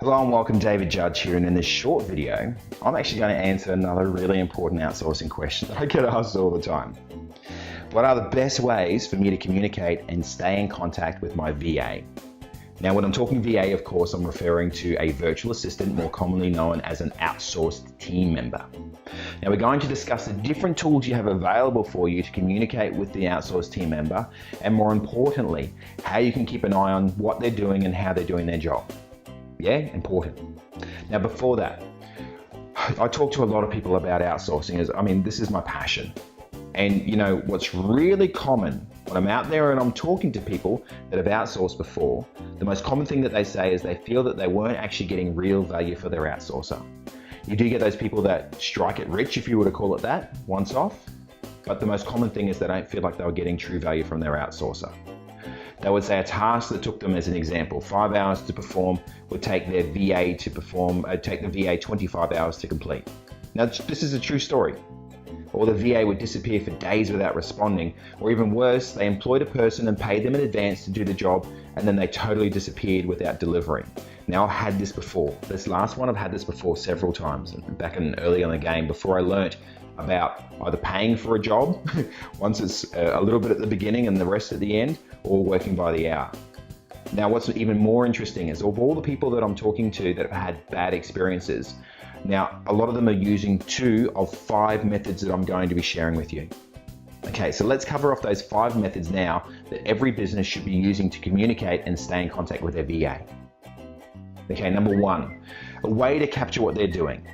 Hello and welcome, David Judge here, and in this short video I'm actually going to answer another really important outsourcing question that I get asked all the time. What are the best ways for me to communicate and stay in contact with my VA? Now when I'm talking VA, of course, I'm referring to a virtual assistant, more commonly known as an outsourced team member. Now we're going to discuss the different tools you have available for you to communicate with the outsourced team member, and more importantly, how you can keep an eye on what they're doing and how they're doing their job. Yeah, important. Now before that, I talk to a lot of people about outsourcing. This is my passion. And you know, what's really common when I'm out there and I'm talking to people that have outsourced before, the most common thing that they say is they feel that they weren't actually getting real value for their outsourcer. You do get those people that strike it rich, if you were to call it that, once off, but the most common thing is they don't feel like they were getting true value from their outsourcer. They would say a task that took them, as an example, 5 hours to perform would take their VA to perform, take the VA 25 hours to complete. Now, this is a true story. Or the VA would disappear for days without responding, or even worse, they employed a person and paid them in advance to do the job, and then they totally disappeared without delivering. Now, I've had this before. This last one, I've had this before several times, back in early in the game, before I learnt about either paying for a job, once it's a little bit at the beginning and the rest at the end, or working by the hour. Now, what's even more interesting is of all the people that I'm talking to that have had bad experiences, now a lot of them are using 2 of 5 methods that I'm going to be sharing with you. Okay, so let's cover off those 5 methods now that every business should be using to communicate and stay in contact with their VA. Okay, number 1, a way to capture what they're doing.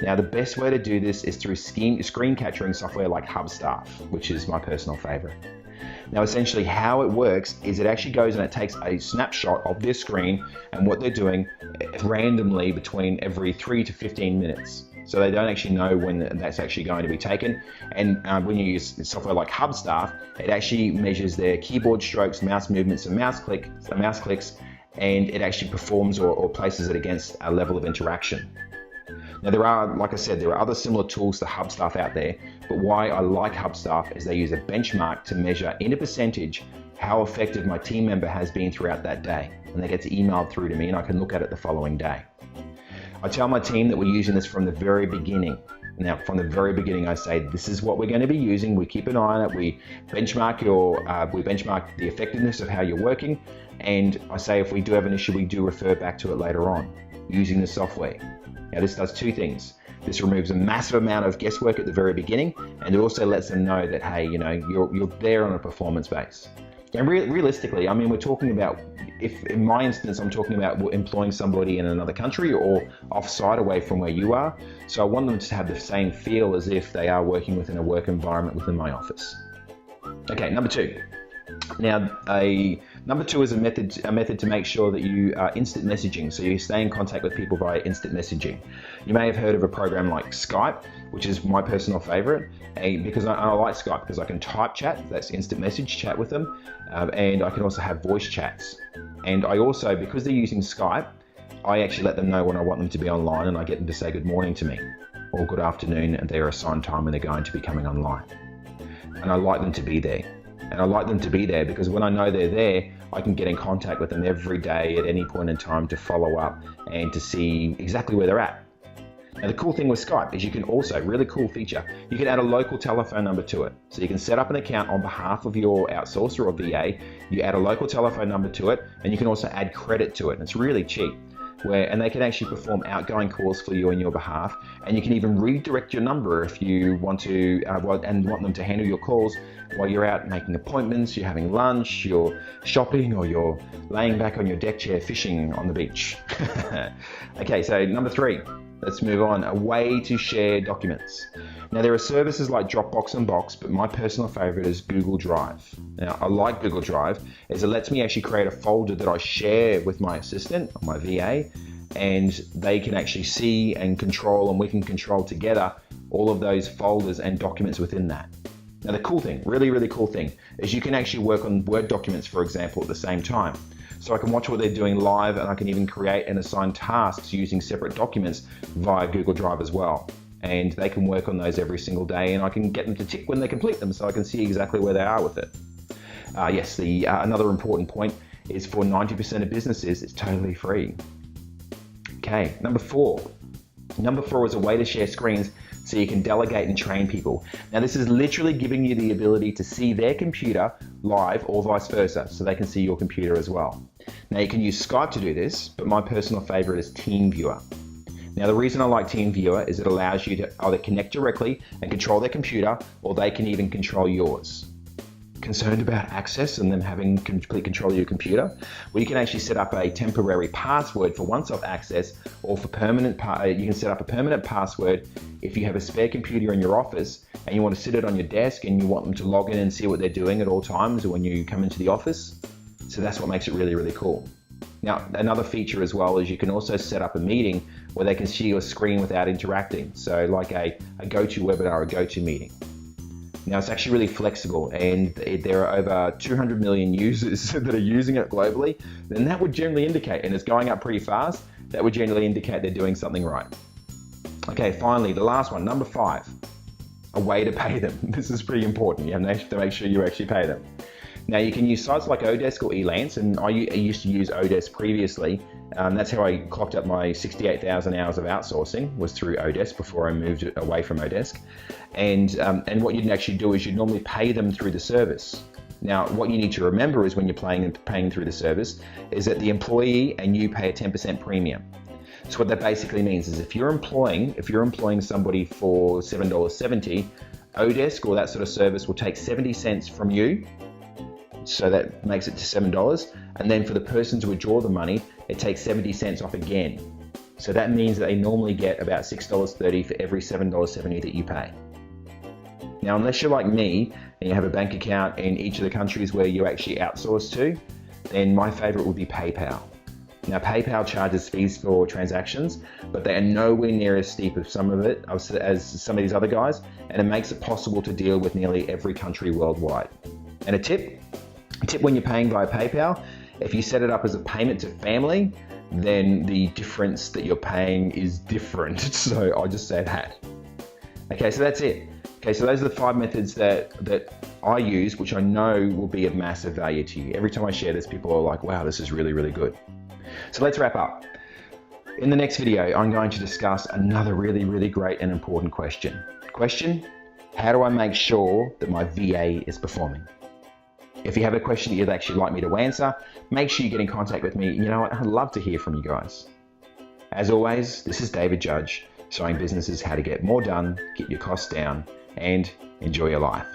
Now, the best way to do this is through screen capturing software like Hubstaff, which is my personal favorite. Now, essentially how it works is it actually goes and it takes a snapshot of their screen and what they're doing randomly between every 3 to 15 minutes. So they don't actually know when that's actually going to be taken. And when you use software like Hubstaff, it actually measures their keyboard strokes, mouse movements, and mouse clicks, and it actually performs or places it against a level of interaction. Now there are, like I said, there are other similar tools to Hubstaff out there, but why I like Hubstaff is they use a benchmark to measure in a percentage how effective my team member has been throughout that day. And that gets emailed through to me and I can look at it the following day. I tell my team that we're using this from the very beginning. Now, from the very beginning, I say, this is what we're going to be using. We keep an eye on it. We benchmark the effectiveness of how you're working. And I say, if we do have an issue, we do refer back to it later on using the software. Now, this does 2 things. This removes a massive amount of guesswork at the very beginning, and it also lets them know that, hey, you know, you're there on a performance base. And realistically, we're talking about, if in my instance, I'm talking about employing somebody in another country or off-site away from where you are. So I want them to have the same feel as if they are working within a work environment within my office. Okay, number 2. Now, number 2 is a method to make sure that you are instant messaging, so you stay in contact with people via instant messaging. You may have heard of a program like Skype, which is my personal favorite, because I like Skype because I can type chat, that's instant message chat with them, and I can also have voice chats. And I also, because they're using Skype, I actually let them know when I want them to be online, and I get them to say good morning to me, or good afternoon at their assigned time when they're going to be coming online. And I like them to be there. And I like them to be there because when I know they're there, I can get in contact with them every day at any point in time to follow up and to see exactly where they're at. Now the cool thing with Skype is you can also, really cool feature, you can add a local telephone number to it. So you can set up an account on behalf of your outsourcer or VA, you add a local telephone number to it, and you can also add credit to it. And it's really cheap. And they can actually perform outgoing calls for you on your behalf, and you can even redirect your number if you want to and want them to handle your calls while you're out making appointments, you're having lunch, you're shopping, or you're laying back on your deck chair fishing on the beach. Okay, so number 3, let's move on. A way to share documents. Now there are services like Dropbox and Box, but my personal favorite is Google Drive. Now I like Google Drive as it lets me actually create a folder that I share with my assistant or my VA, and they can actually see and control, and we can control together all of those folders and documents within that. Now the cool thing, really cool thing, is you can actually work on Word documents, for example, at the same time. So I can watch what they're doing live, and I can even create and assign tasks using separate documents via Google Drive as well. And they can work on those every single day, and I can get them to tick when they complete them so I can see exactly where they are with it. Yes, another important point is for 90% of businesses, it's totally free. Okay, number four. Number four is a way to share screens so you can delegate and train people. Now this is literally giving you the ability to see their computer live or vice versa, so they can see your computer as well. Now you can use Skype to do this, but my personal favorite is TeamViewer. Now the reason I like TeamViewer is it allows you to either connect directly and control their computer, or they can even control yours. Concerned about access and them having complete control of your computer? Well, you can actually set up a temporary password for once-off access, or for permanent. You can set up a permanent password if you have a spare computer in your office and you want to sit it on your desk and you want them to log in and see what they're doing at all times when you come into the office. So that's what makes it really, really cool. Now, another feature as well is you can also set up a meeting where they can see your screen without interacting. So like a GoToWebinar, a GoToMeeting. Now it's actually really flexible, and there are over 200 million users that are using it globally, and that would generally indicate, and it's going up pretty fast, that would generally indicate they're doing something right. Okay, finally, the last one, number 5, a way to pay them. This is pretty important. You have to make sure you actually pay them. Now you can use sites like Odesk or Elance, and I used to use Odesk previously. That's how I clocked up my 68,000 hours of outsourcing, was through Odesk before I moved away from Odesk. And what you'd actually do is you'd normally pay them through the service. Now, what you need to remember is when you're paying through the service is that the employee and you pay a 10% premium. So what that basically means is if you're employing somebody for $7.70, Odesk or that sort of service will take 70 cents from you. So that makes it to $7, and then for the person to withdraw the money, it takes 70 cents off again. So that means that they normally get about $6.30 for every $7.70 that you pay. Now, unless you're like me and you have a bank account in each of the countries where you actually outsource to, then my favorite would be PayPal. Now, PayPal charges fees for transactions, but they are nowhere near as steep as some of these other guys, and it makes it possible to deal with nearly every country worldwide. And a tip when you're paying via PayPal, if you set it up as a payment to family, then the difference that you're paying is different. So I'll just say that. Okay, so that's it. Okay, so those are the 5 methods that I use, which I know will be of massive value to you. Every time I share this, people are like, wow, this is really, really good. So let's wrap up. In the next video, I'm going to discuss another really, really great and important question. How do I make sure that my VA is performing? If you have a question that you'd actually like me to answer, make sure you get in contact with me. You know what? I'd love to hear from you guys. As always, this is David Judge, showing businesses how to get more done, get your costs down, and enjoy your life.